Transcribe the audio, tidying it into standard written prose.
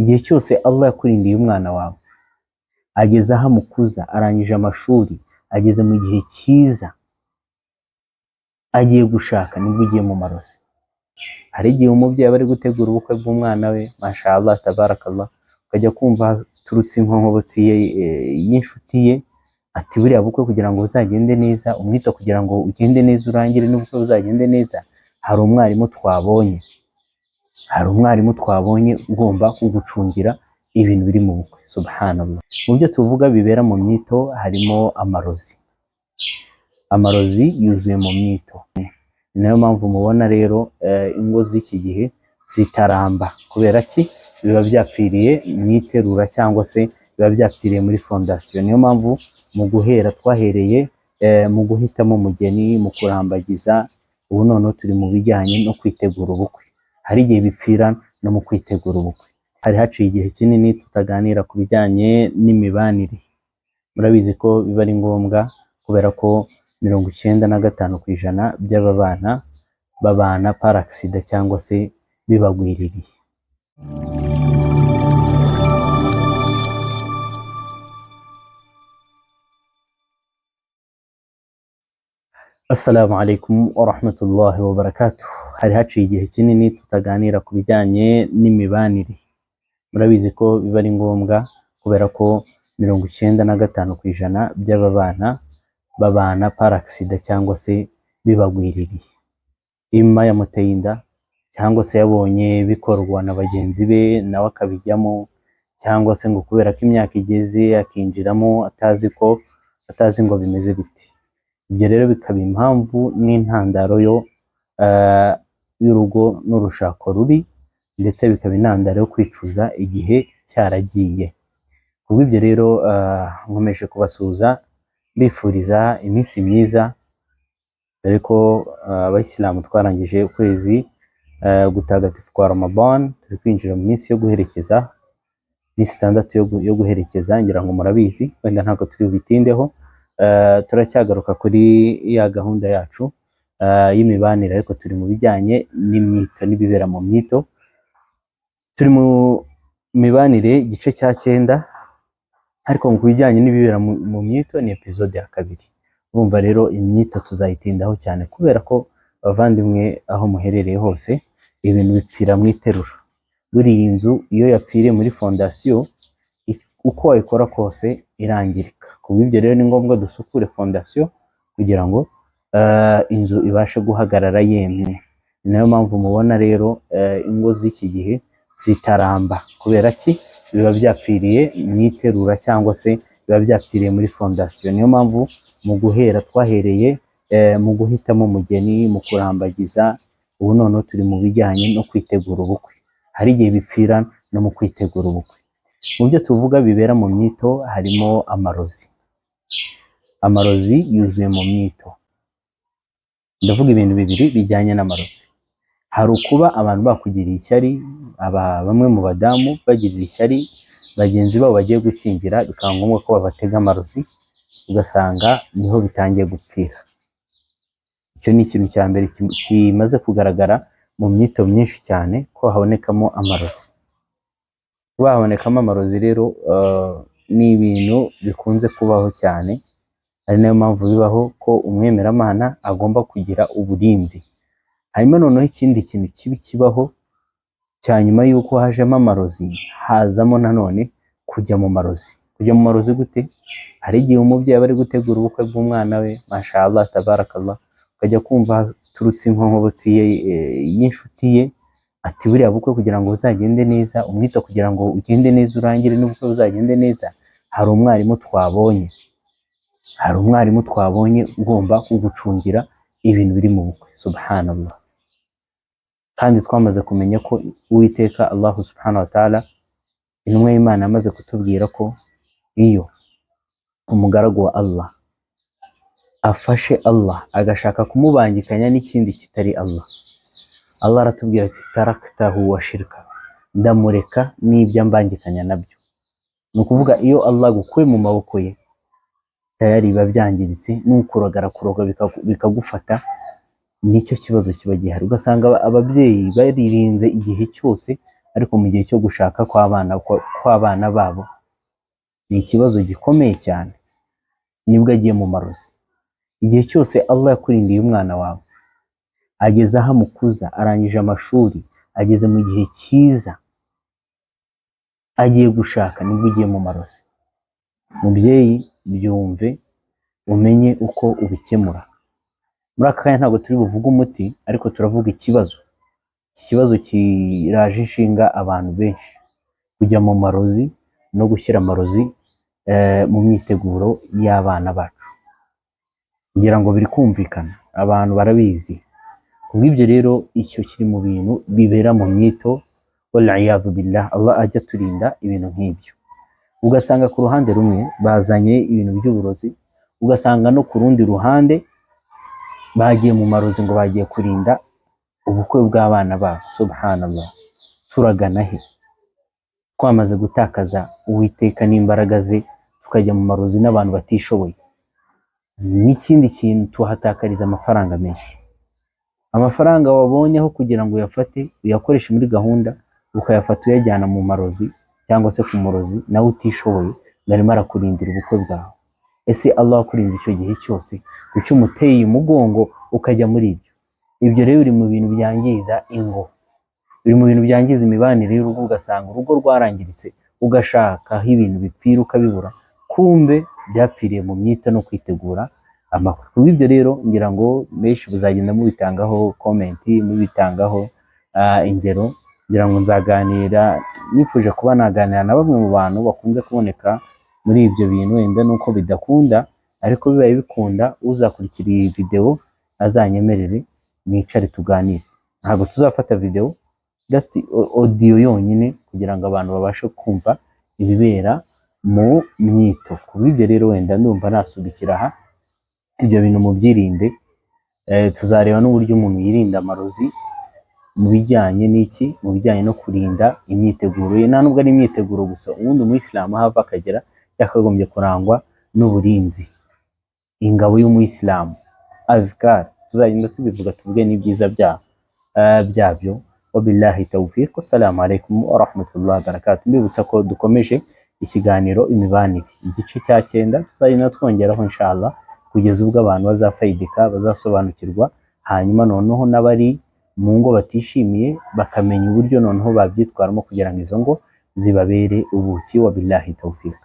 igihe cyose Allah yakurindiye umwana wawe ageze aho amukuza, arangije amashuri, ageze mu gihe cyiza, agiye gushaka, nibwo ugiye mu marozi. Hari igihe umubyeyi aba ari gutegura ubukwe bw'umwana we, mashallah tabarakallah, ukajya kumva turutse inkonkobotsi y'inshuti ye, ati buriya bukwe kugira ngo buzagende neza, umwita kugira ngo ugende neza, urangire n'ubukwe buzagende neza, hari umwarimu twabonye ugomba kugucungira ibintu biri mu bukwe. Subhanallah. Mu byo tuvuga bibera mu myito harimo amarozi yuzuye mu myito. Ni nayo mpamvu mubona rero ingo z'iki gihe zitaramba, kubera ki biba byapfiriye mu iterura cyangwa se biba byapfiriye muri fondasiyo. Niyo mpamvu mu guhera twahereye mu guhitamo umugeni, mu kurambagiza, ubu noneho turi mu bijyanye no kwitegura ubukwe. Hari igihe bipfira no mu kwitegura ubukwe. Hari haciye igihe kinini tutaganira ku bijyanye n'imibanire. Murabizi ko biba ari ngombwa, kubera ko 95% by'ababana babana par accident cyangwa se bibagwiririye. Assalamu alaikum wa rahmatullahi wa barakatuh. Hari haciye igihe kinini tutaganira ku bijyanye n'imibanire. Murabizi ko biba ari ngombwa, kubera ko 95% by'ababana babana par accident cyangwa se bibagwiririye. Imma yamuteye inda, cyangwa se yabonye bikorwa na bagenzi be nawe akabijyamo, cyangwa se ngo kubera ko imyaka igeze akinjiramo atazi ngo bimeze biti. Ibyo rero bikaba impamvu n'intandaro y'urugo n'urushako rubi, ndetse bikaba intandaro yo kwicuza igihe cyaragiye. Kubw'ibyo rero nkomeje kubasuhuza bifuriza iminsi myiza, dore ko abayisilamu twarangije ukwezi gutagatifu kwa Ramadan, turi kwinjira mu minsi yo guherekeza, minsi 6 yo guherekeza, ngira ngo murabizi, wenda ntabwo turi bitindeho. Turacyagaruka kuri ya gahunda yacu y'imibanire, ariko turi mu bijyanye n'imyito n'ibibera mu myito. Turi mu mibanire igice cya 9, ariko mu bijyanye n'ibibera mu myito ni episode ya 2. Urumva rero imyito tuzayitindaho cyane, kubera ko bavandimwe aho muherereye hose, ibintu bipfira mu iterura. Buriya inzu iyo yapfiriye muri fondasiyo, uko wayikora kose irangirika. Kubw'ibyo rero ni ngombwa dusukure fondasiyo kugira ngo inzu ibashe guhagarara yemye. Ni nayo mpamvu mubona rero ingo z'iki gihe zitaramba, kubera ki biba byapfiriye mu iterura cyangwa se biba byapfiriye muri fondasiyo. Niyo mpamvu mu guhera twahereye mu guhitamo umugeni, mu kurambagiza, ubu noneho turi mu bijyanye no kwitegura ubukwe. Hari igihe bipfira no mu kwitegura ubukwe. Mu byo tuvuga bibera mu myito harimo amarozi yuzuye mu myito. Ndavuga ibintu bibiri bijyanye n'amarozi. Hari ukuba abantu bakugiriye ishyari, bamwe mu badamu bagirira ishyari bagenzi babo bagiye gushyingira, bikaba ngombwa ko babatega amarozi, ugasanga niho bitangiye gupfira. Icyo ni ikintu cya mbere kimaze kugaragara mu myito myinshi cyane, ko habonekamo amarozi. Kuba habonekamo amarozi rero ni ibintu bikunze kubaho cyane, ari nayo mpamvu bibaho ko umwemeramana agomba kugira uburinzi. Hanyuma noneho ikindi kintu kibi kibaho cya nyuma y'uko hajemo amarozi, hazamo nanone kujya mu marozi. Kujya mu marozi gute? Hari igihe umubyeyi aba ari gutegura ubukwe bw'umwana we, mashallah tabarakallah, ukajya kumva turutse inkonkobotsi y'inshuti ye, ati buriya bukwe kugira ngo buzagende neza, umwita kugira ngo ugende neza, urangire n'ubukwe buzagende neza, hari umwarimu twabonye ugomba kugucungira ibintu biri mu bukwe. Subhanallah. Kandi twamaze kumenya ko Uwiteka Allah subhanahu wa ta'ala, intumwa y'Imana yamaze kutubwira ko iyo umugaragu wa Allah afashe Allah agashaka kumubangikanya n'ikindi kitari Allah, Allah aratubwira ati taraktahu wa shirka, ndamureka n'ibyo ambangikanya nabyo. Ni ukuvuga iyo Allah agukuye mu maboko ye, tayari biba byangiritse, n'ukurogara bikagufata, nicyo kibazo kiba gihari. Ugasanga ababyeyi baririnze igihe cyose ariko mu gihe cyo gushaka kw'abana babo ni ikibazo gikomeye cyane, nibwo agiye mu marozi. Igihe cyose Allah yakurindiye umwana wawe ageze aho amukuza, arangije amashuri, ageze mu gihe cyiza, agiye gushaka, nibwo ugiye mu marozi. Mubyeyi, byumve umenye uko ubikemura. Muri aka kanya ntabwo turi buvuge umuti, ariko turavuga ikibazo. Iki kibazo kiraje inshinga abantu benshi, kujya mu marozi no gushyira amarozi mu myiteguro y'abana bacu. Ngira ngo biri kumvikana, abantu barabizi. Kubw'ibyo rero icyo kiri mu bintu bibera mu myito, wal-iyadhu billah, Allah ajya turinda ibintu nk'ibyo. Ugasanga ku ruhande rumwe bazanye ibintu by'uburozi, ugasanga no ku rundi ruhande bagiye mu marozi ngo bagiye kurinda ubukwe bw'abana babo. Subhanallah, turagana he? Twamaze gutakaza Uwiteka n'imbaraga ze, tukajya mu marozi n'abantu batishoboye. N'ikindi kintu, tuhatakariza amafaranga menshi. Amafaranga wabonyeho kugira ngo uyafate uyakoreshe muri gahunda, ukayafata uyajyana mu marozi cyangwa se ku murozi nawe utishoboye, arimo arakurindira ubukwe bwawe. Ese Allah akurinze icyo gihe cyose, kuki umuteye umugongo ukajya muri ibyo? Ibyo rero biri mu bintu byangiza ingo, biri mu bintu byangiza imibanire y'urugo. Ugasanga urugo rwarangiritse, ugashaka aho ibintu bipfira ukabibura, kumbe byapfiriye mu myita no kwitegura amakwe. Kubw'ibyo rero ngira ngo benshi buzagenda mubitangaho komenti, mubitangaho ingero. Ngira ngo nzaganira, nifuje kuba naganira na bamwe mu bantu bakunze kuboneka muri ibyo bintu, wenda nuko bidakunda, ariko bibaye bikunda, uzakurikira iyi video azanyemerere nicare tuganire. Ntabwo tuzafata video, just audio yonyine, kugira ngo abantu babashe kumva ibibera mu myito. Kubw'ibyo rero wenda ndumva nasubikira aha, ibyo bintu mubyirinde. Tuzareba n'uburyo umuntu yirinda amarozi mu bijyanye n'iki, mu bijyanye no kurinda imyiteguro ye. Nta nubwo ari imyiteguro gusa, ubundi umuyisilamu aho ava akagera yakagombye kurangwa n'uburinzi. Ingabo y'umuyisilamu, azkar, tuzagenda tubivuga, tuvuge n'ibyiza byabyo. Wabillahi tawfiq, assalamu alaikum wa rahmatullahi wa barakatuh. Mbibutsa ko dukomeje ikiganiro imibanire, igice cya 9, tuzagenda twongeraho inshallah kugeza ubwo abantu bazafayidika, bazasobanukirwa, hanyuma noneho n'abari mu ngo batishimiye bakamenya uburyo noneho babyitwaramo kugira ngo izo ngo zibabere ubuki. Wabillahi tawfiq.